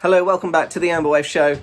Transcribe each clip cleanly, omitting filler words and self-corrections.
Hello, welcome back to the Amber Wave Show.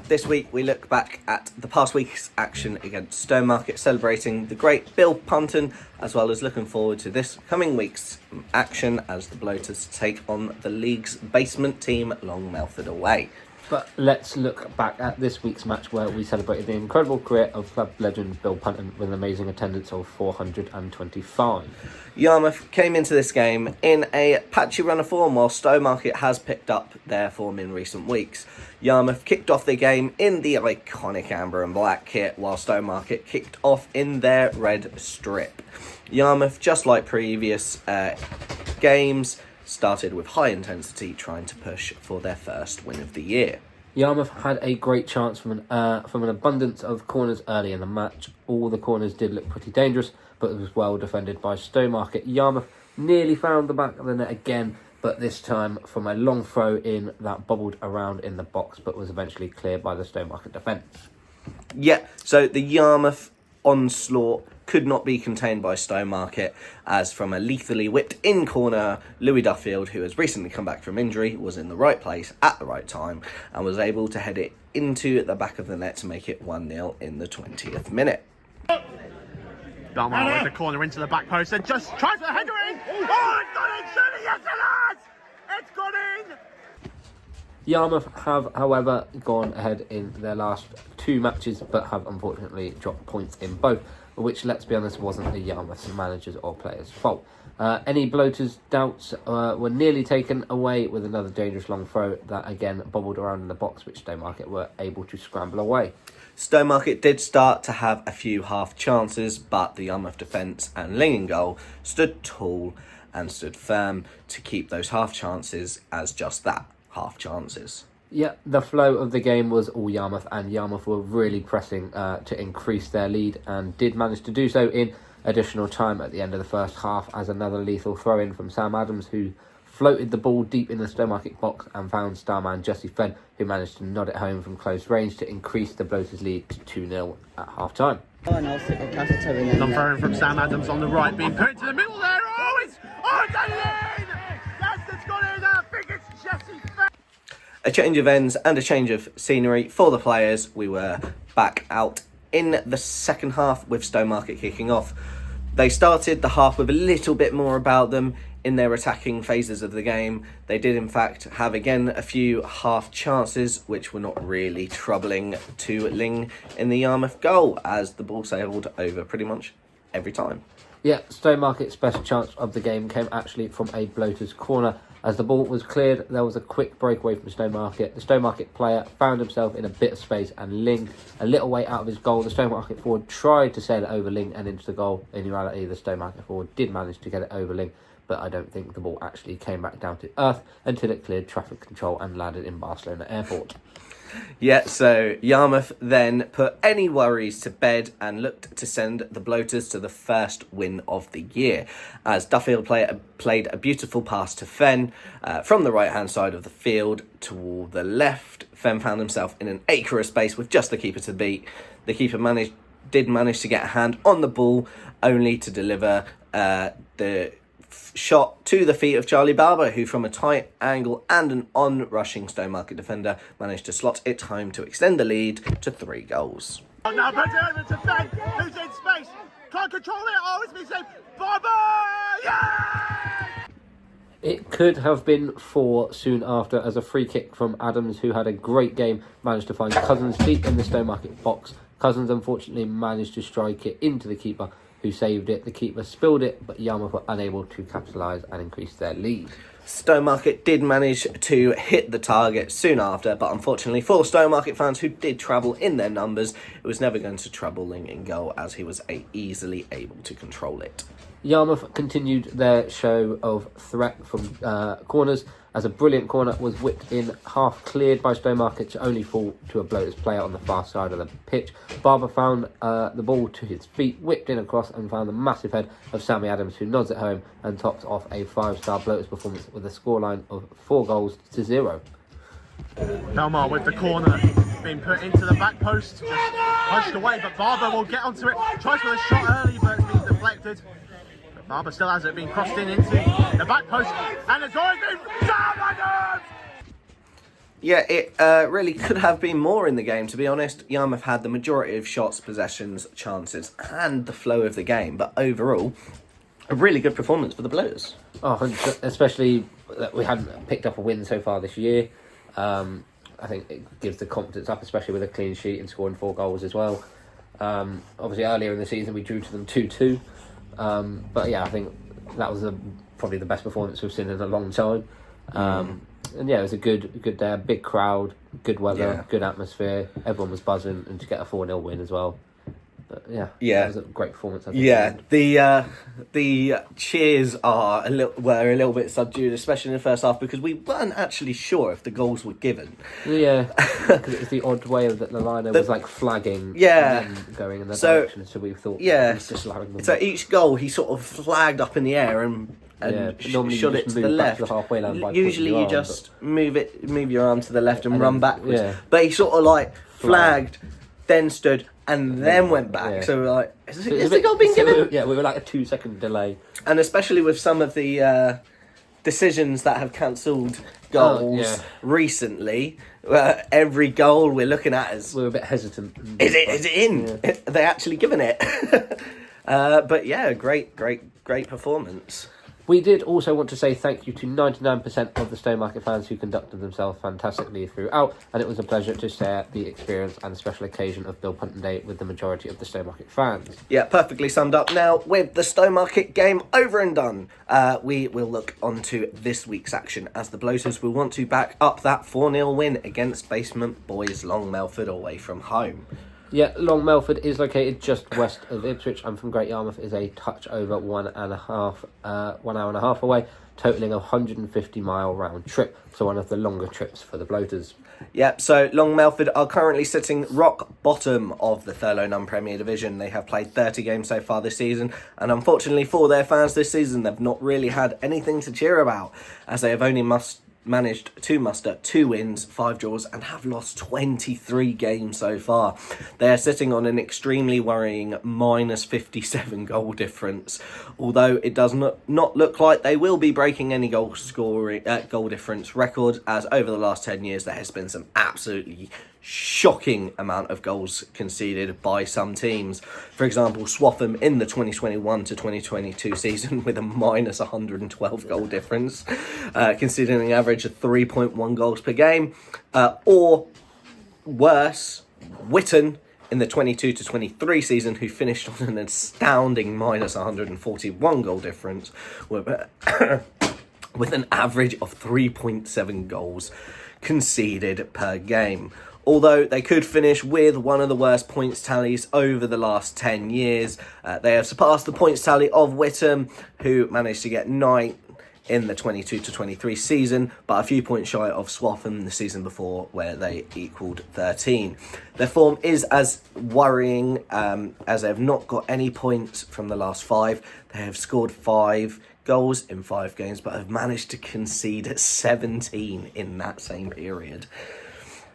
This week we look back at the past week's action against Stowemarket, celebrating the great Bill Punton, as well as looking forward to this coming week's action as the Bloaters take on the league's basement team, Long Melford away. But let's look back at this week's match where we celebrated the incredible career of club legend Bill Punton with an amazing attendance of 425. Yarmouth came into this game in a patchy run of form while Stowemarket has picked up their form in recent weeks. Yarmouth kicked off the game in the iconic amber and black kit while Stowemarket kicked off in their red strip. Yarmouth, just like previous games, started with high intensity, trying to push for their first win of the year. Yarmouth had a great chance from an abundance of corners early in the match. All the corners did look pretty dangerous, but it was well defended by Stowemarket. Yarmouth nearly found the back of the net again, but this time from a long throw in that bobbled around in the box, but was eventually cleared by the Stowemarket defence. Yeah, so the Yarmouth onslaught could not be contained by Stowemarket, as from a lethally whipped in corner, Louis Duffield, who has recently come back from injury, was in the right place at the right time and was able to head it into the back of the net to make it 1-0 in the 20th minute. Dalmar with the corner into the back post and just tries to header in. Oh, it's gone in, surely, yes it has! It's gone in! Yarmouth have, however, gone ahead in their last two matches, but have unfortunately dropped points in both, which, let's be honest, wasn't the Yarmouth managers' or players' fault. Any Bloaters' doubts were nearly taken away with another dangerous long throw that again bobbled around in the box, which Stowemarket were able to scramble away. Stowemarket did start to have a few half chances, but the Yarmouth defence and Ling goal stood tall and stood firm to keep those half chances as just that, half chances. Yeah, the flow of the game was all Yarmouth, and Yarmouth were really pressing to increase their lead and did manage to do so in additional time at the end of the first half as another lethal throw-in from Sam Adams, who floated the ball deep in the Stowemarket box and found starman Jesse Fenn, who managed to nod it home from close range to increase the Bloaters' lead to 2-0 at half-time. Long throw from Sam Adams on the right, being put into the middle there. Oh, it's in! Yes, it's gone in. I think it's Jesse Fenn. A change of ends and a change of scenery for the players. We were back out in the second half with Stowemarket kicking off. They started the half with a little bit more about them in their attacking phases of the game. They did in fact have again a few half chances which were not really troubling to Ling in the Yarmouth goal, as the ball sailed over pretty much every time. Yeah, Stowemarket's best chance of the game came actually from a Bloaters' corner. As the ball was cleared, there was a quick breakaway from Stowemarket. The Stowemarket player found himself in a bit of space, and Ling, a little way out of his goal, the Stowemarket forward tried to sail it over Ling and into the goal. In reality, the Stowemarket forward did manage to get it over Ling, but I don't think the ball actually came back down to earth until it cleared traffic control and landed in Barcelona Airport. Yeah, so Yarmouth then put any worries to bed and looked to send the Bloaters to the first win of the year, as Duffield played a beautiful pass to Fenn from the right-hand side of the field toward the left. Fenn found himself in an acre of space with just the keeper to beat. The keeper did manage to get a hand on the ball, only to deliver the shot to the feet of Charlie Barber, who from a tight angle and an on-rushing Stowemarket defender managed to slot it home to extend the lead to 3 goals. Oh, now put it over to Fenn, who's in space. Can't control it. Oh, it's been saved. Barber! Yeah! It could have been 4 soon after, as a free kick from Adams, who had a great game, managed to find Cousins deep in the Stowemarket box. Cousins unfortunately managed to strike it into the keeper, who saved it. The keeper spilled it, but Yarmouth were unable to capitalise and increase their lead. Stowemarket did manage to hit the target soon after, but unfortunately for Stowemarket fans who did travel in their numbers, it was never going to trouble Ling in goal, as he was easily able to control it. Yarmouth continued their show of threat from corners, as a brilliant corner was whipped in, half cleared by Stowemarket to only fall to a Bloaters player on the far side of the pitch. Barber found the ball to his feet, whipped in across and found the massive head of Sammy Adams, who nods it home and tops off a 5-star Bloaters performance with a scoreline of 4-0. Dalmar with the corner being put into the back post, just pushed away, but Barber will get onto it. Tries for the shot early, but it's been deflected. Barber still has it, being crossed into the back post, and it's always been Sam Adams! Yeah, it really could have been more in the game, to be honest. Yarmouth had the majority of shots, possessions, chances, and the flow of the game. But overall, a really good performance for the Bloaters. Oh, especially that we hadn't picked up a win so far this year. I think it gives the confidence up, especially with a clean sheet and scoring 4 goals as well. Obviously, earlier in the season, we drew to them 2-2. But yeah, I think that was probably the best performance we've seen in a long time. And yeah, it was a good day, big crowd, good weather, good atmosphere. Everyone was buzzing, and to get a 4-0 win as well. But yeah, that was a great performance. I think. Yeah, the cheers were a little bit subdued, especially in the first half, because we weren't actually sure if the goals were given. Yeah, because it was the odd way that the liner was like flagging, and then going in the direction. So we thought, he was just allowing them. So each goal, he sort of flagged up in the air and shot it to the left. To the halfway line by usually you just move your arm to the left and run backwards. Yeah. But he sort of like flagged, then stood, and then went back. Yeah. So we're like, is the goal being given? We were like a 2-second delay. And especially with some of the decisions that have cancelled goals recently, every goal we're looking at is... We're a bit hesitant. Is it in? Yeah. Are they actually given it? But yeah, great performance. We did also want to say thank you to 99% of the Stowemarket fans who conducted themselves fantastically throughout, and it was a pleasure to share the experience and special occasion of Bill Punton Day with the majority of the Stowemarket fans. Yeah, perfectly summed up. Now, with the Stowemarket game over and done, we will look on to this week's action, as the Bloaters will want to back up that 4-0 win against basement boys Long Melford away from home. Yeah, Long Melford is located just west of Ipswich, and from Great Yarmouth is a touch over 1 hour and a half away, totalling a 150-mile round trip, so one of the longer trips for the Bloaters. Yeah, so Long Melford are currently sitting rock bottom of the Thurlow Nunn Premier Division. They have played 30 games so far this season, and unfortunately for their fans this season, they've not really had anything to cheer about, as they have only managed to muster 2 wins, 5 draws, and have lost 23 games so far. They are sitting on an extremely worrying minus 57 goal difference, although it does not look like they will be breaking any goal difference record, as over the last 10 years there has been some absolutely shocking amount of goals conceded by some teams. For example, Swaffham in the 2021 to 2022 season with a minus 112 goal difference, conceding an average of 3.1 goals per game. Or worse, Witton in the 22 to 23 season, who finished on an astounding minus 141 goal difference with an average of 3.7 goals conceded per game. Although they could finish with one of the worst points tallies over the last 10 years, they have surpassed the points tally of Witham, who managed to get 9 in the 22 to 23 season, but a few points shy of Swaffham the season before, where they equalled 13. Their form is as worrying, as they have not got any points from the last 5. They have scored 5 goals in 5 games, but have managed to concede 17 in that same period.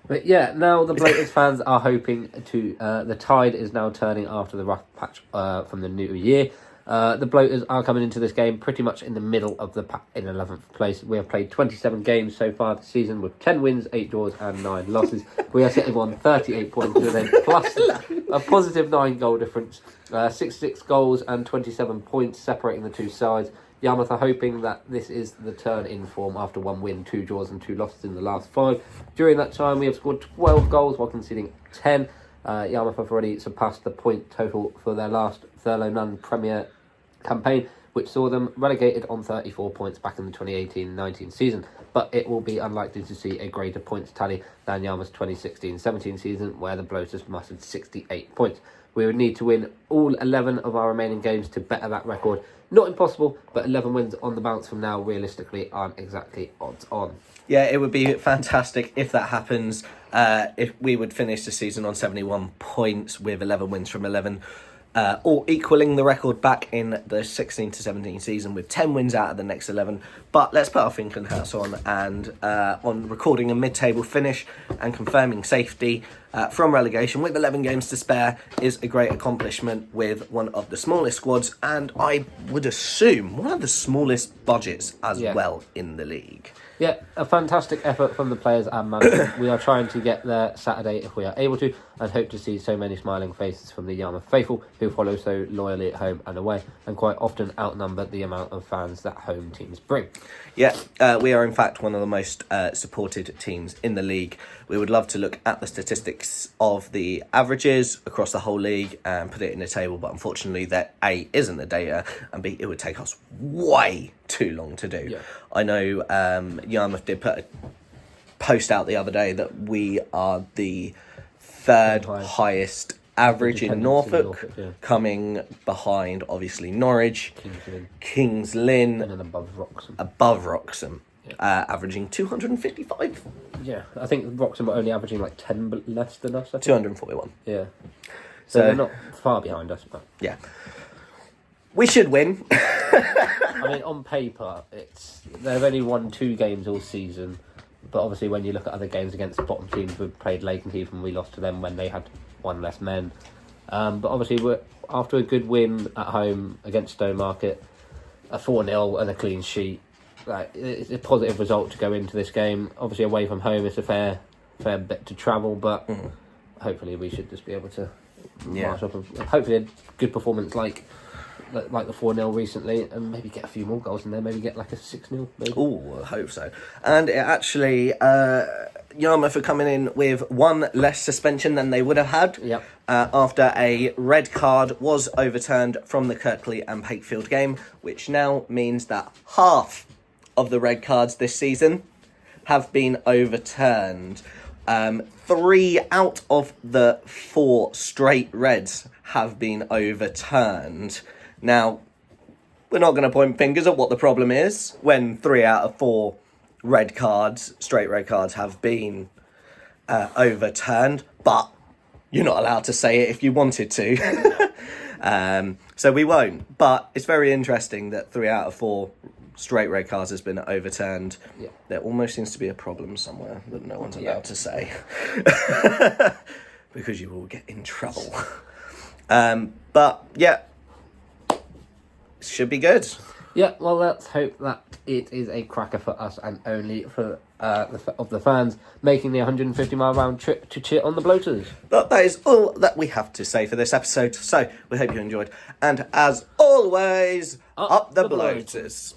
But yeah, now the Bloaters fans are hoping to... the tide is now turning after the rough patch from the new year. The Bloaters are coming into this game pretty much in the middle of the pack in 11th place. We have played 27 games so far this season with 10 wins, 8 draws and 9 losses. We are sitting on 38 points with a positive 9 goal difference, 66 goals and 27 points separating the two sides. Yarmouth are hoping that this is the turn in form after 1 win, 2 draws and 2 losses in the last 5. During that time, we have scored 12 goals while conceding 10. Yarmouth have already surpassed the point total for their last Thurlow Nunn Premier campaign, which saw them relegated on 34 points back in the 2018-19 season. But it will be unlikely to see a greater points tally than Yarmouth's 2016-17 season, where the Bloaters mustered 68 points. We would need to win all 11 of our remaining games to better that record. Not impossible, but 11 wins on the bounce from now realistically aren't exactly odds on. Yeah, it would be fantastic if that happens. If we would finish the season on 71 points with 11 wins from 11, or equaling the record back in the 16 to 17 season with 10 wins out of the next 11. But let's put our thinking hats on and on recording a mid-table finish and confirming safety. from relegation with 11 games to spare is a great accomplishment with one of the smallest squads, and I would assume one of the smallest budgets as well in the league. Yeah, a fantastic effort from the players and management. We are trying to get there Saturday if we are able to, and hope to see so many smiling faces from the Yarmouth faithful who follow so loyally at home and away, and quite often outnumber the amount of fans that home teams bring. Yeah, we are in fact one of the most supported teams in the league. We would love to look at the statistics of the averages across the whole league and put it in a table, but unfortunately that A, isn't the data, and B, it would take us way too long to do. Yeah. I know Yarmouth did put a post out the other day that we are the third highest average in Norfolk, coming behind obviously Norwich, King's Lynn, and then above Wroxham. Averaging 255. Yeah, I think Wroxham are only averaging like 10 less than us. 241. Yeah. So they're not far behind us, but yeah. We should win. I mean, on paper, they've only won 2 games all season, but obviously when you look at other games against bottom teams, we've played Lakenheath and we lost to them when they had 1 less men. But obviously, we're after a good win at home against Stowemarket, a 4-0 and a clean sheet. Like, it's a positive result to go into this game. Obviously, away from home, it's a fair bit to travel, but hopefully we should just be able to march up. Hopefully, a good performance like the 4-0 recently, and maybe get a few more goals in there. Maybe get like a 6-0. Oh, I hope so. And it actually, Yarmouth are coming in with 1 less suspension than they would have had. Yep. After a red card was overturned from the Kirkley and Pakefield game, which now means that half of the red cards this season have been overturned. 3 out of the 4 straight reds have been overturned. Now, we're not going to point fingers at what the problem is when 3 out of 4 straight red cards have been overturned, but you're not allowed to say it if you wanted to. So we won't. But it's very interesting that 3 out of 4 straight red cards has been overturned. Yeah. There almost seems to be a problem somewhere that no one's allowed to say. Because you will get in trouble. But yeah, should be good. Yeah, well, let's hope that it is a cracker for us and only for the fans making the 150-mile round trip to cheer on the Bloaters. But that is all that we have to say for this episode. So we hope you enjoyed. And as always, up the Bloaters.